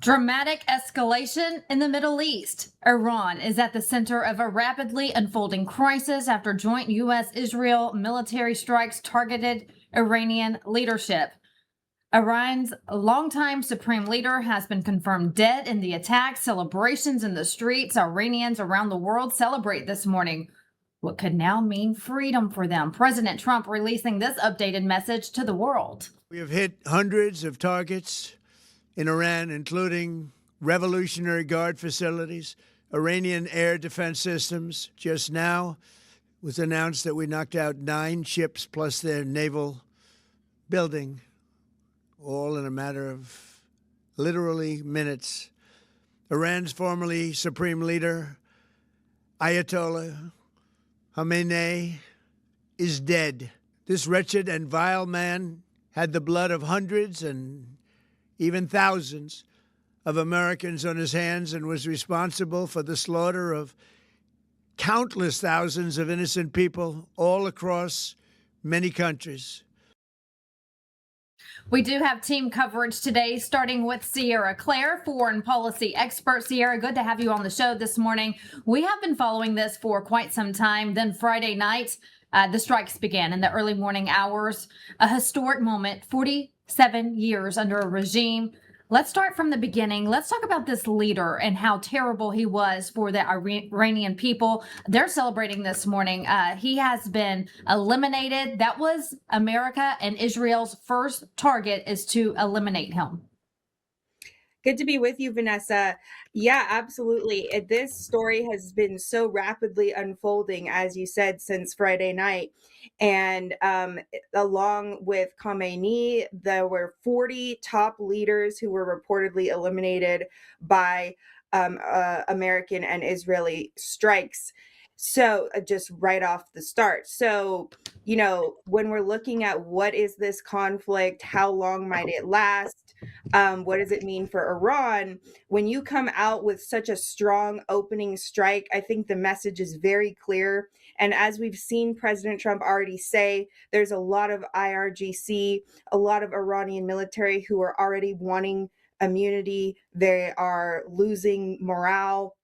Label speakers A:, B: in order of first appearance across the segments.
A: Dramatic escalation in the Middle East. Iran is at the center of a rapidly unfolding crisis after joint U.S. Israel military strikes targeted Iranian leadership. Iran's longtime supreme leader has been confirmed dead in the attack. Celebrations in the streets. Iranians around the world celebrate this morning what could now mean freedom for them. President Trump releasing this updated message to the world.
B: We have hit hundreds of targets in Iran, including Revolutionary Guard facilities, Iranian air defense systems. Just now it was announced that we knocked out 9 ships plus their naval building, all in a matter of literally minutes. Iran's formerly supreme leader, Ayatollah Khamenei, is dead. This wretched and vile man had the blood of hundreds and even thousands of Americans on his hands and was responsible for the slaughter of countless thousands of innocent people all across many countries.
A: We do have team coverage today, starting with Sierra Claire, foreign policy expert. Sierra, good to have you on the show this morning. We have been following this for quite some time. Then Friday night, the strikes began in the early morning hours, a historic moment, 47 years under a regime. Let's start from the beginning. Let's talk about this leader and how terrible he was for the Iranian people. They're celebrating this morning. He has been eliminated. That was America and Israel's first target, is to eliminate him.
C: Good to be with you, Vanessa. Yeah, absolutely. This story has been so rapidly unfolding, as you said, since Friday night. And along with Khamenei, there were 40 top leaders who were reportedly eliminated by American and Israeli strikes. So just right off the start. So, when we're looking at what is this conflict, how long might it last? What does it mean for Iran? When you come out with such a strong opening strike, I think the message is very clear. And as we've seen President Trump already say, there's a lot of IRGC, a lot of Iranian military who are already wanting immunity. They are losing morale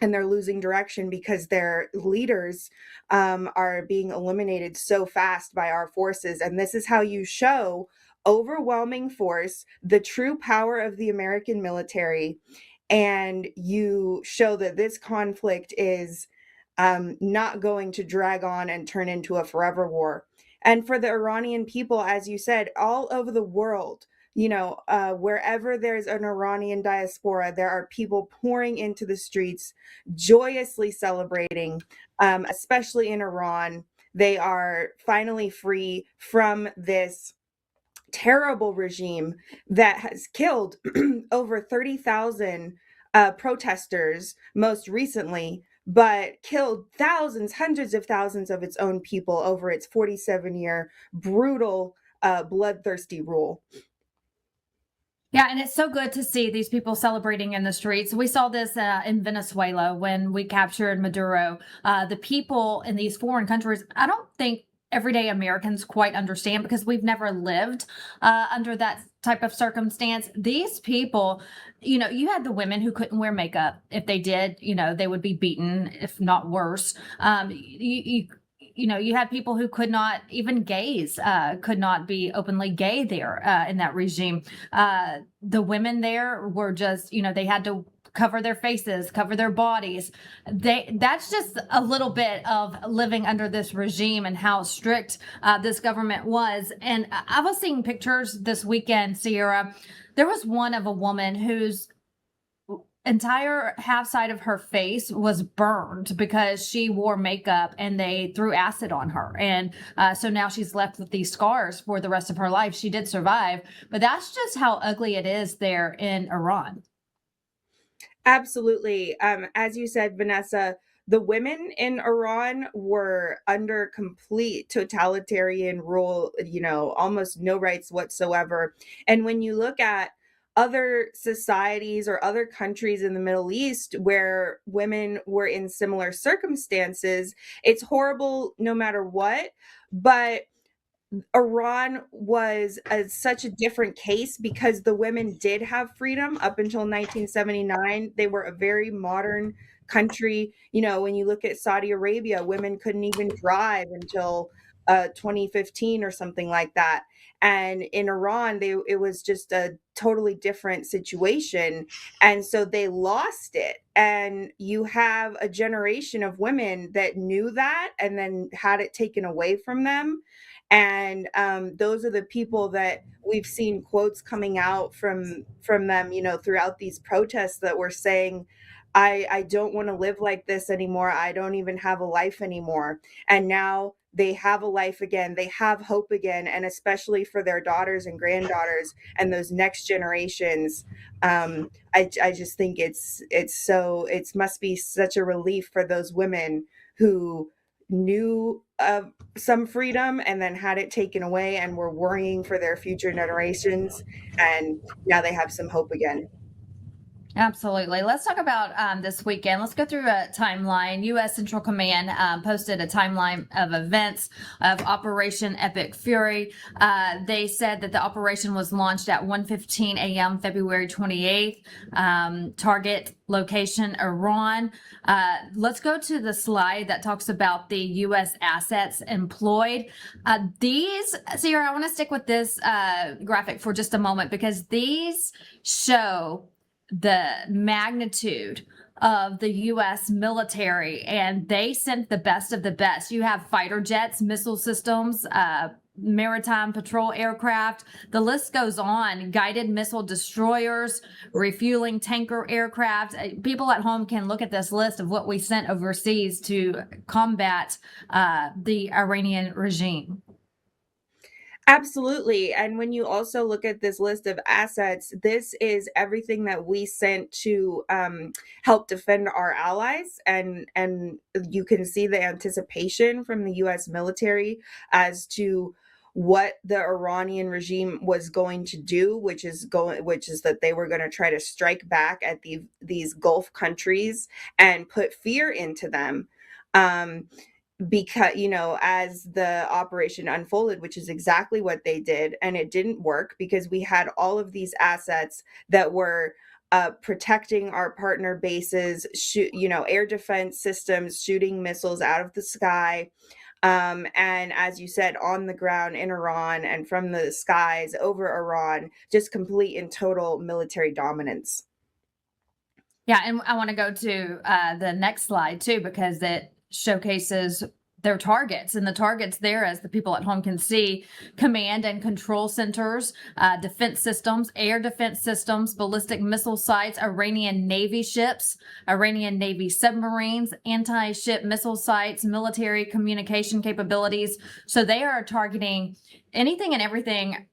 C: and they're losing direction because their leaders are being eliminated so fast by our forces. And this is how you show overwhelming force, the true power of the American military, and you show that this conflict is not going to drag on and turn into a forever war. And for the Iranian people, as you said, all over the world, wherever there's an Iranian diaspora, there are people pouring into the streets, joyously celebrating, especially in Iran. They are finally free from this terrible regime that has killed over 30,000 protesters most recently, but killed thousands, hundreds of thousands of its own people over its 47-year brutal, bloodthirsty rule.
A: Yeah, and it's so good to see these people celebrating in the streets. We saw this in Venezuela when we captured Maduro. The people in these foreign countries, I don't think everyday Americans quite understand because we've never lived under that type of circumstance. These people, you had the women who couldn't wear makeup. If they did, they would be beaten, if not worse. You had people who could not even gaze, could not be openly gay there in that regime. The women there were just, they had to cover their faces, cover their bodies. That's just a little bit of living under this regime and how strict this government was. And I was seeing pictures this weekend, Sierra. There was one of a woman whose entire half side of her face was burned because she wore makeup and they threw acid on her. And so now she's left with these scars for the rest of her life. She did survive, but that's just how ugly it is there in Iran.
C: Absolutely. As you said, Vanessa, the women in Iran were under complete totalitarian rule, almost no rights whatsoever. And when you look at other societies or other countries in the Middle East where women were in similar circumstances, it's horrible no matter what. But Iran was such a different case because the women did have freedom up until 1979. They were a very modern country. You know, when you look at Saudi Arabia, women couldn't even drive until 2015 or something like that. And in Iran, it was just a totally different situation. And so they lost it. And you have a generation of women that knew that and then had it taken away from them. And those are the people that we've seen quotes coming out from them, you know, throughout these protests that were saying, I don't want to live like this anymore. I don't even have a life anymore. And now they have a life again. They have hope again. And especially for their daughters and granddaughters and those next generations, I just think it must be such a relief for those women who knew of some freedom and then had it taken away and were worrying for their future generations, and now they have some hope again.
A: Absolutely. Let's talk about this weekend. Let's go through a timeline. U.S. Central Command posted a timeline of events of Operation Epic Fury. They said that the operation was launched at 1:15 a.m. February 28th. Target location Iran. Let's go to the slide that talks about the U.S. assets employed. Sierra, I want to stick with this graphic for just a moment because these show the magnitude of the U.S. military, and they sent the best of the best. You have fighter jets, missile systems, maritime patrol aircraft. The list goes on. Guided missile destroyers, refueling tanker aircraft. People at home can look at this list of what we sent overseas to combat the Iranian regime.
C: Absolutely. And when you also look at this list of assets, this is everything that we sent to help defend our allies. And you can see the anticipation from the US military as to what the Iranian regime was going to do, which is that they were going to try to strike back at these Gulf countries and put fear into them. Because, you know, as the operation unfolded, which is exactly what they did, and it didn't work because we had all of these assets that were protecting our partner bases, air defense systems, shooting missiles out of the sky. And as you said, on the ground in Iran and from the skies over Iran, just complete and total military dominance.
A: Yeah, and I want to go to the next slide too, because it showcases their targets, and the targets there, as the people at home can see: command and control centers, defense systems, air defense systems, ballistic missile sites, Iranian Navy ships, Iranian Navy submarines, anti-ship missile sites, military communication capabilities. So they are targeting anything and everything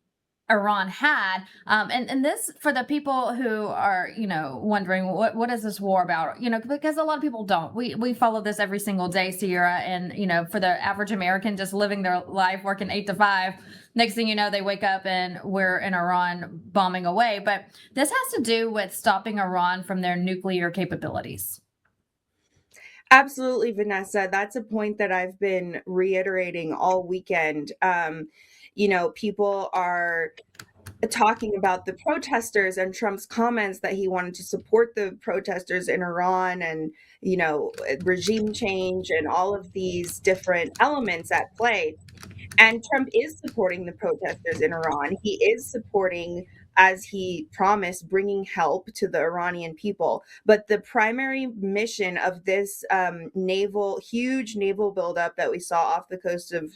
A: Iran had. And this, for the people who are, wondering what is this war about? Because a lot of people don't. We follow this every single day, Sierra. And, for the average American just living their life, working 8 to 5, next thing you know, they wake up and we're in Iran bombing away. But this has to do with stopping Iran from their nuclear capabilities.
C: Absolutely, Vanessa. That's a point that I've been reiterating all weekend. People are talking about the protesters and Trump's comments that he wanted to support the protesters in Iran and, regime change and all of these different elements at play. And Trump is supporting the protesters in Iran. He is supporting, as he promised, bringing help to the Iranian people. But the primary mission of this huge naval buildup that we saw off the coast of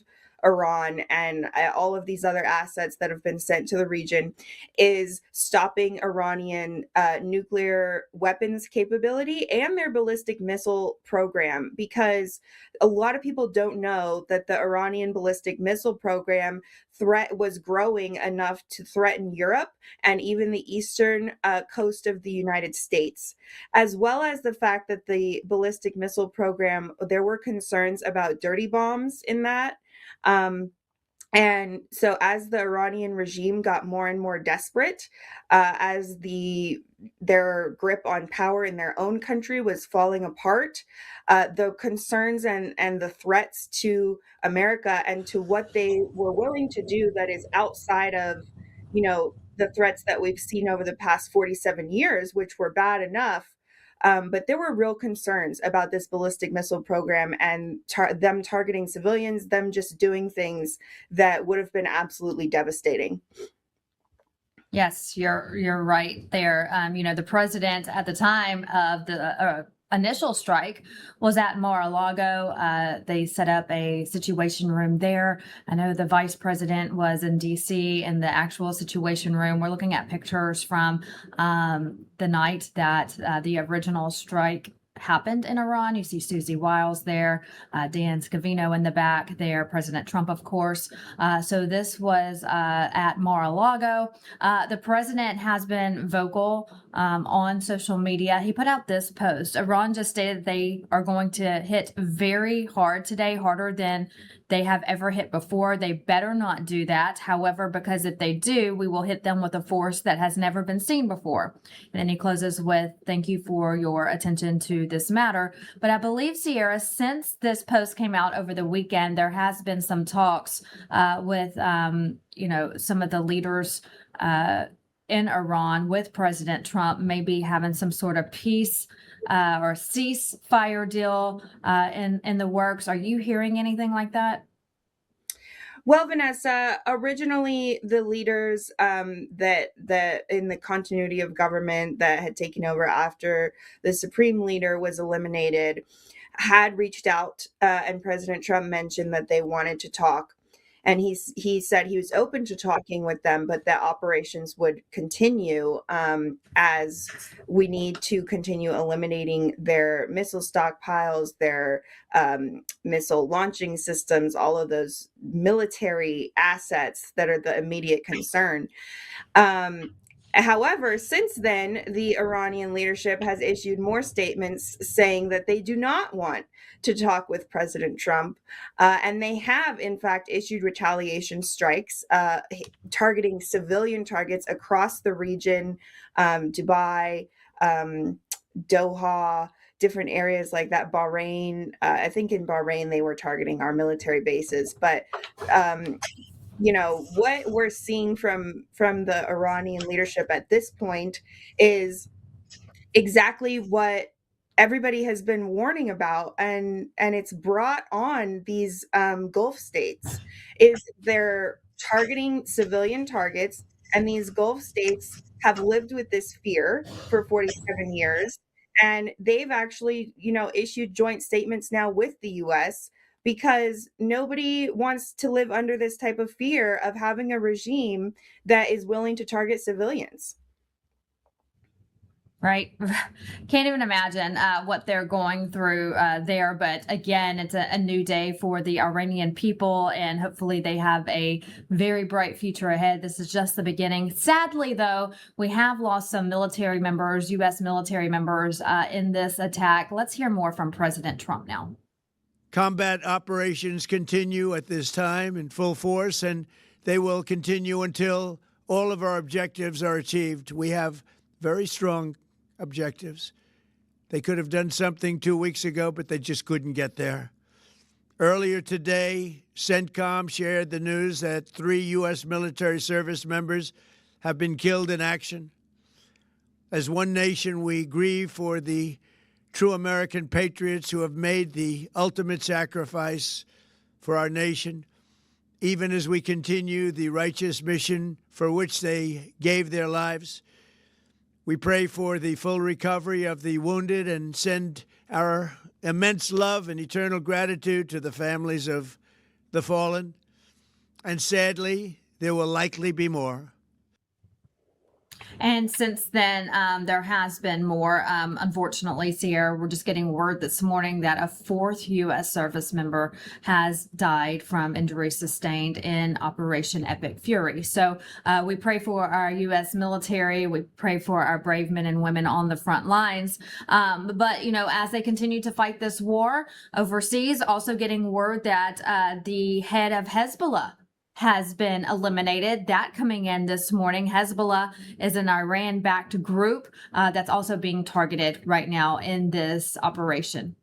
C: Iran and all of these other assets that have been sent to the region is stopping Iranian nuclear weapons capability and their ballistic missile program, because a lot of people don't know that the Iranian ballistic missile program was growing enough to threaten Europe and even the eastern coast of the United States, as well as the fact that the ballistic missile program, there were concerns about dirty bombs in that. And so as the Iranian regime got more and more desperate, as their grip on power in their own country was falling apart, the concerns and the threats to America and to what they were willing to do that is outside of, the threats that we've seen over the past 47 years, which were bad enough. But there were real concerns about this ballistic missile program and them targeting civilians, them just doing things that would have been absolutely devastating.
A: Yes, you're right there. The president at the time of the initial strike was at Mar-a-Lago. They set up a situation room there. I know the vice president was in DC in the actual situation room. We're looking at pictures from the night that the original strike happened in Iran. You see Susie Wiles there, Dan Scavino in the back there, President Trump, of course. So this was at Mar-a-Lago. The president has been vocal on social media. He put out this post. Iran just stated they are going to hit very hard today, harder than they have ever hit before. They better not do that. However, because if they do, we will hit them with a force that has never been seen before. And then he closes with, "Thank you for your attention to this matter." But I believe, Sierra, since this post came out over the weekend, there has been some talks with, some of the leaders in Iran with President Trump, maybe having some sort of peace or ceasefire deal in the works. Are you hearing anything like that?
C: Well, Vanessa, originally the leaders that in the continuity of government that had taken over after the supreme leader was eliminated had reached out, and President Trump mentioned that they wanted to talk. And he said he was open to talking with them, but that operations would continue as we need to continue eliminating their missile stockpiles, their missile launching systems, all of those military assets that are the immediate concern. However, since then, the Iranian leadership has issued more statements saying that they do not want to talk with President Trump. And they have, in fact, issued retaliation strikes targeting civilian targets across the region, Dubai, Doha, different areas like that, Bahrain. I think in Bahrain, they were targeting our military bases. But what we're seeing from the Iranian leadership at this point is exactly what everybody has been warning about, and it's brought on these Gulf states. Is they're targeting civilian targets, and these Gulf states have lived with this fear for 47 years, and they've actually issued joint statements now with the US because nobody wants to live under this type of fear of having a regime that is willing to target civilians.
A: Right. Can't even imagine what they're going through there. But again, it's a new day for the Iranian people, and hopefully they have a very bright future ahead. This is just the beginning. Sadly, though, we have lost some military members, U.S. military members in this attack. Let's hear more from President Trump now.
B: Combat operations continue at this time in full force, and they will continue until all of our objectives are achieved. We have very strong objectives. They could have done something 2 weeks ago, but they just couldn't get there. Earlier today, CENTCOM shared the news that 3 U.S. military service members have been killed in action. As one nation, we grieve for the true American patriots who have made the ultimate sacrifice for our nation, even as we continue the righteous mission for which they gave their lives. We pray for the full recovery of the wounded and send our immense love and eternal gratitude to the families of the fallen. And sadly, there will likely be more.
A: And since then, there has been more. Unfortunately, Sierra, we're just getting word this morning that a 4th U.S. service member has died from injuries sustained in Operation Epic Fury. So we pray for our U.S. military. We pray for our brave men and women on the front lines. But, as they continue to fight this war overseas, also getting word that the head of Hezbollah has been eliminated. That coming in this morning. Hezbollah is an Iran-backed group that's also being targeted right now in this operation.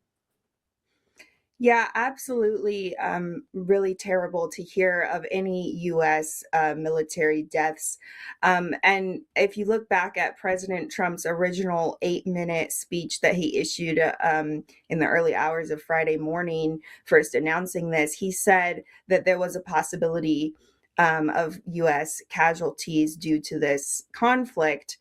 C: Yeah, absolutely. Really terrible to hear of any U.S. Military deaths. And if you look back at President Trump's original 8-minute speech that he issued in the early hours of Friday morning, first announcing this, he said that there was a possibility of U.S. casualties due to this conflict.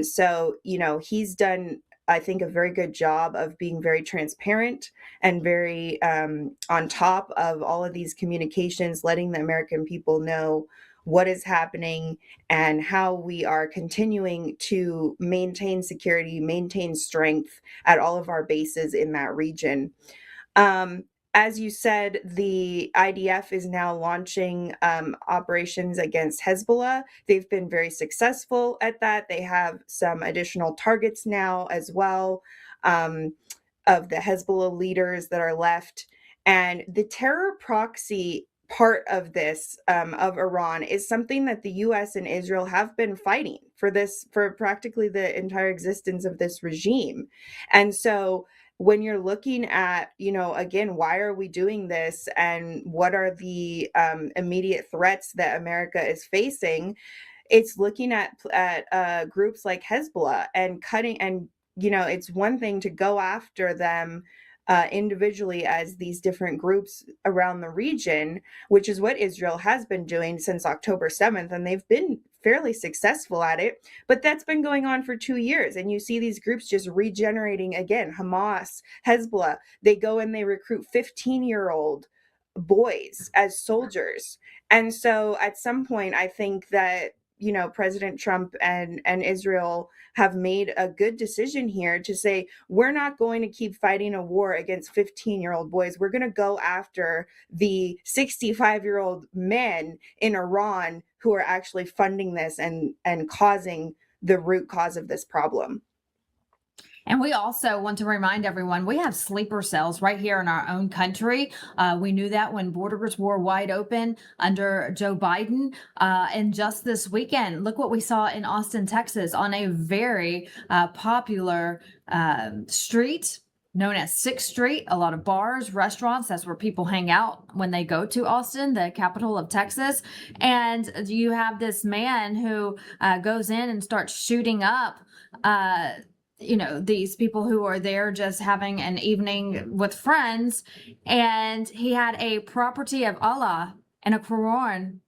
C: So, he's done, I think, a very good job of being very transparent and very on top of all of these communications, letting the American people know what is happening and how we are continuing to maintain security, maintain strength at all of our bases in that region. Um, as you said, the IDF is now launching operations against Hezbollah. They've been very successful at that. They have some additional targets now as well. Of the Hezbollah leaders that are left. And the terror proxy part of this, of Iran, is something that the US and Israel have been fighting for practically the entire existence of this regime. And so when you're looking at, again, why are we doing this and what are the immediate threats that America is facing, it's looking at groups like Hezbollah and cutting. And it's one thing to go after them individually as these different groups around the region, which is what Israel has been doing since October 7th, and they've been fairly successful at it. But that's been going on for 2 years, and you see these groups just regenerating again. Hamas, Hezbollah, they go and they recruit 15-year-old boys as soldiers. And so at some point, I think that President Trump and Israel have made a good decision here to say, we're not going to keep fighting a war against 15-year-old boys. We're going to go after the 65-year-old men in Iran who are actually funding this and causing the root cause of this problem.
A: And we also want to remind everyone we have sleeper cells right here in our own country. We knew that when borders were wide open under Joe Biden. And just this weekend, look what we saw in Austin, Texas, on a very popular street known as 6th Street. A lot of bars, restaurants, that's where people hang out when they go to Austin, the capital of Texas. And you have this man who goes in and starts shooting up these people who are there just having an evening with friends. And he had a property of Allah and a Quran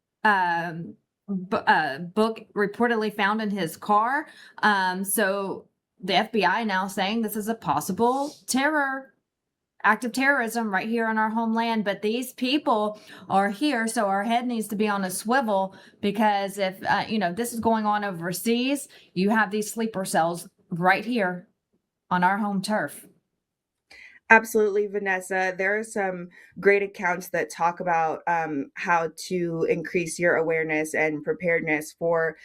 A: book reportedly found in his car. So the FBI now saying this is a possible act of terrorism right here in our homeland. But these people are here, so our head needs to be on a swivel, because if this is going on overseas, you have these sleeper cells right here on our home turf.
C: Absolutely, Vanessa. There are some great accounts that talk about how to increase your awareness and preparedness for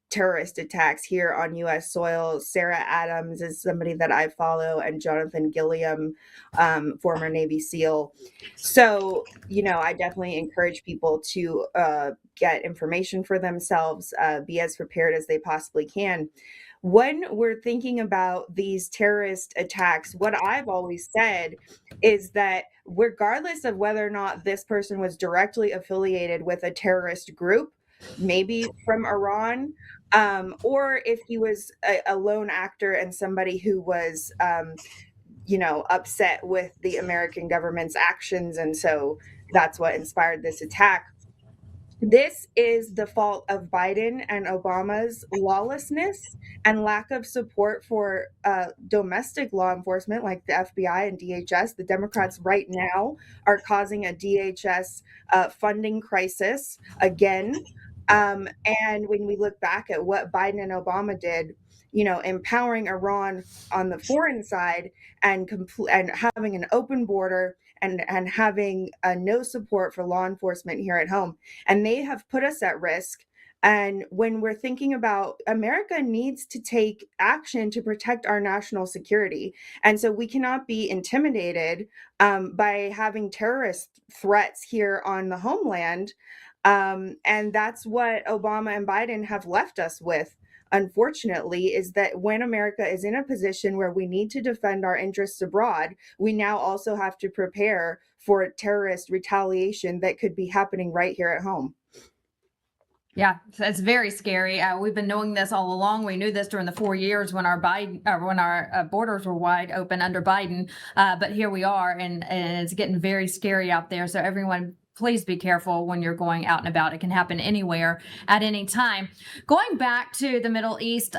C: terrorist attacks here on U.S. soil. Sarah Adams is somebody that I follow, and Jonathan Gilliam, former Navy SEAL. So, I definitely encourage people to get information for themselves, be as prepared as they possibly can. When we're thinking about these terrorist attacks, what I've always said is that regardless of whether or not this person was directly affiliated with a terrorist group, maybe from Iran, or if he was a lone actor and somebody who was, upset with the American government's actions, and so that's what inspired this attack. This is the fault of Biden and Obama's lawlessness and lack of support for domestic law enforcement like the FBI and DHS. The Democrats right now are causing a DHS funding crisis again. And when we look back at what Biden and Obama did, empowering Iran on the foreign side and having an open border and having no support for law enforcement here at home. And they have put us at risk And when we're thinking about America needs to take action to protect our national security. And so we cannot be intimidated by having terrorist threats here on the homeland. And that's what Obama and Biden have left us with, unfortunately, is that when America is in a position where we need to defend our interests abroad, we now also have to prepare for terrorist retaliation that could be happening right here at home.
A: Yeah, so it's very scary. We've been knowing this all along. We knew this during the 4 years when our borders were wide open under Biden. But here we are, and it's getting very scary out there. So everyone, please be careful when you're going out and about. It can happen anywhere at any time. Going back to the Middle East,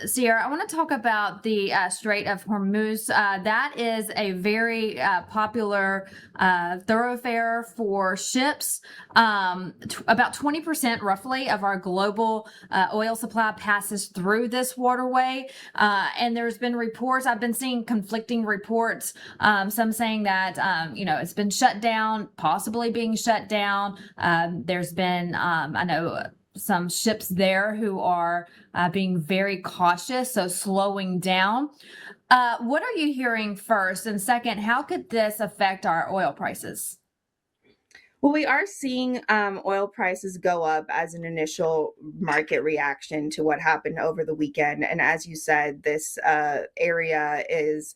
A: Sierra, I want to talk about the Strait of Hormuz. That is a very popular thoroughfare for ships. About 20% roughly of our global oil supply passes through this waterway. And there's been reports, I've been seeing conflicting reports, some saying that, it's been shut down, possibly being shut down. There's been, I know, some ships there who are being very cautious, so slowing down. What are you hearing first? And second, how could this affect our oil prices?
C: Well, we are seeing oil prices go up as an initial market reaction to what happened over the weekend. And as you said, this area is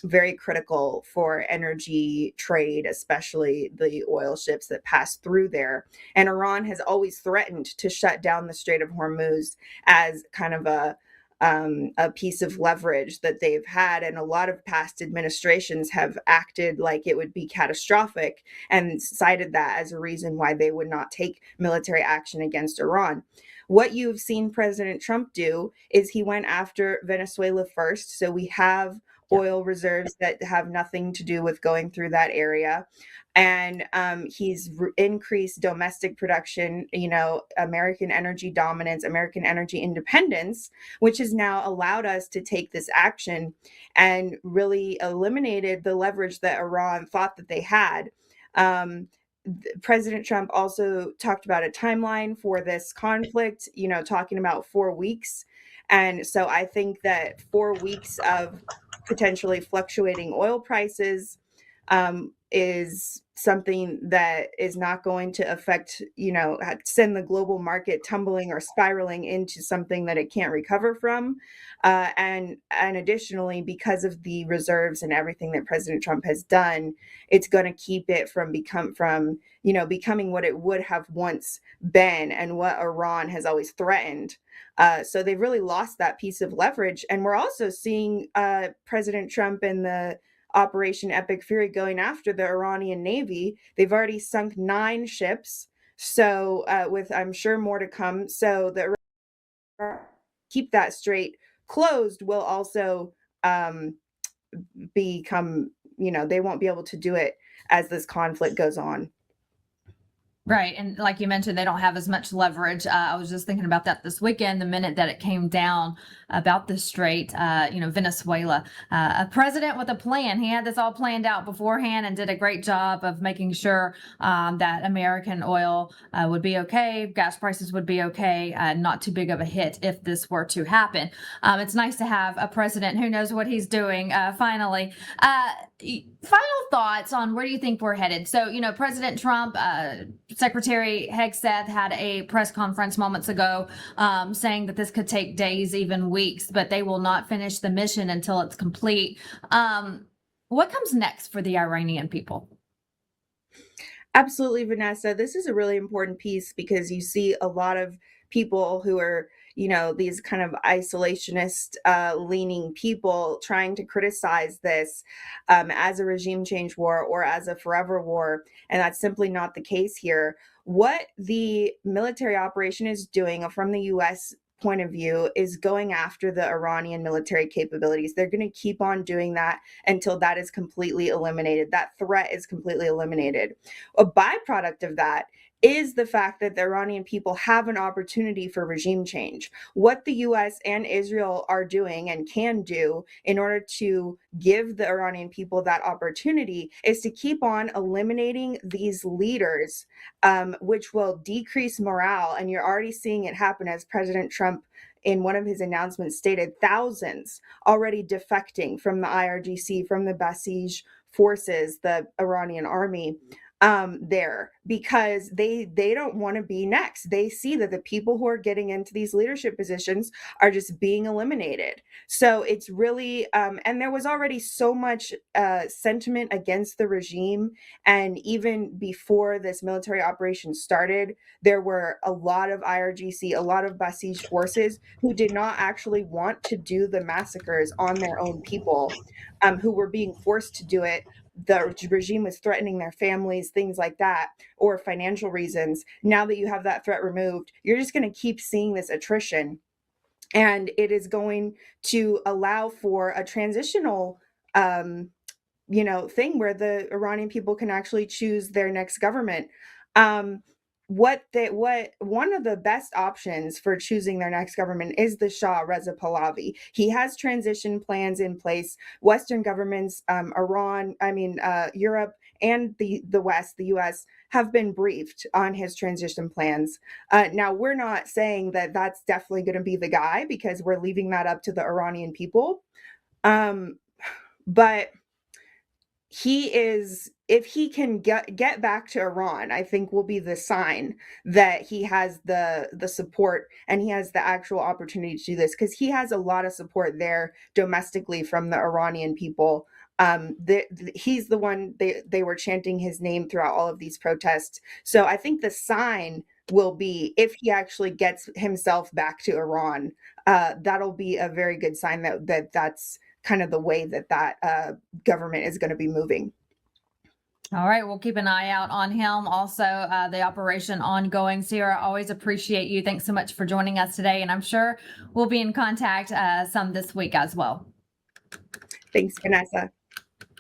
C: very critical for energy trade, especially the oil ships that pass through there. And Iran has always threatened to shut down the Strait of Hormuz as kind of a piece of leverage that they've had. And a lot of past administrations have acted like it would be catastrophic and cited that as a reason why they would not take military action against Iran. What you've seen President Trump do is he went after Venezuela first. So we have oil reserves that have nothing to do with going through that area. And he's increased domestic production, American energy dominance, American energy independence, which has now allowed us to take this action and really eliminated the leverage that Iran thought that they had. President Trump also talked about a timeline for this conflict, talking about 4 weeks. And so I think that 4 weeks of potentially fluctuating oil prices is something that is not going to affect, send the global market tumbling or spiraling into something that it can't recover from. And additionally, because of the reserves and everything that President Trump has done, it's going to keep it from becoming what it would have once been and what Iran has always threatened. So they've really lost that piece of leverage. And we're also seeing President Trump and the Operation Epic Fury going after the Iranian Navy. They've already sunk 9 ships. So with, I'm sure, more to come. So the keep that strait closed will also become, they won't be able to do it as this conflict goes on.
A: Right. And like you mentioned, they don't have as much leverage. I was just thinking about that this weekend, the minute that it came down about the strait, Venezuela, a president with a plan. He had this all planned out beforehand and did a great job of making sure that American oil would be okay, gas prices would be okay, not too big of a hit if this were to happen. It's nice to have a president who knows what he's doing, finally. Final thoughts on where do you think we're headed? So, President Trump, Secretary Hegseth had a press conference moments ago saying that this could take days, even weeks, but they will not finish the mission until it's complete. What comes next for the Iranian people?
C: Absolutely, Vanessa. This is a really important piece because you see a lot of people who are, these kind of isolationist leaning people trying to criticize this as a regime change war or as a forever war. And that's simply not the case here. What the military operation is doing from the U.S. point of view is going after the Iranian military capabilities. They're going to keep on doing that until that is completely eliminated. That threat is completely eliminated. A byproduct of that is the fact that the Iranian people have an opportunity for regime change. What the US and Israel are doing and can do in order to give the Iranian people that opportunity is to keep on eliminating these leaders, which will decrease morale. And you're already seeing it happen, as President Trump in one of his announcements stated, thousands already defecting from the IRGC, from the Basij forces, the Iranian army, there, because they don't want to be next. They see that the people who are getting into these leadership positions are just being eliminated. So it's really and there was already so much sentiment against the regime, and even before this military operation started, there were a lot of IRGC, a lot of Basij forces who did not actually want to do the massacres on their own people, who were being forced to do it. The regime was threatening their families, things like that, or financial reasons. Now that you have that threat removed, you're just going to keep seeing this attrition. And it is going to allow for a transitional thing where the Iranian people can actually choose their next government. What one of the best options for choosing their next government is the Shah Reza Pahlavi. He has transition plans in place. Western governments, Europe and the West, the US, have been briefed on his transition plans. Now, we're not saying that that's definitely going to be the guy, because we're leaving that up to the Iranian people. But he is, if he can get back to Iran, I think will be the sign that he has the support and he has the actual opportunity to do this, because he has a lot of support there domestically from the Iranian people. He's the one, they were chanting his name throughout all of these protests. So I think the sign will be, if he actually gets himself back to Iran, that'll be a very good sign that's kind of the way that government is going to be moving.
A: All right, we'll keep an eye out on him. Also, the operation ongoing. Sierra, always appreciate you. Thanks so much for joining us today. And I'm sure we'll be in contact some this week as well.
C: Thanks, Vanessa.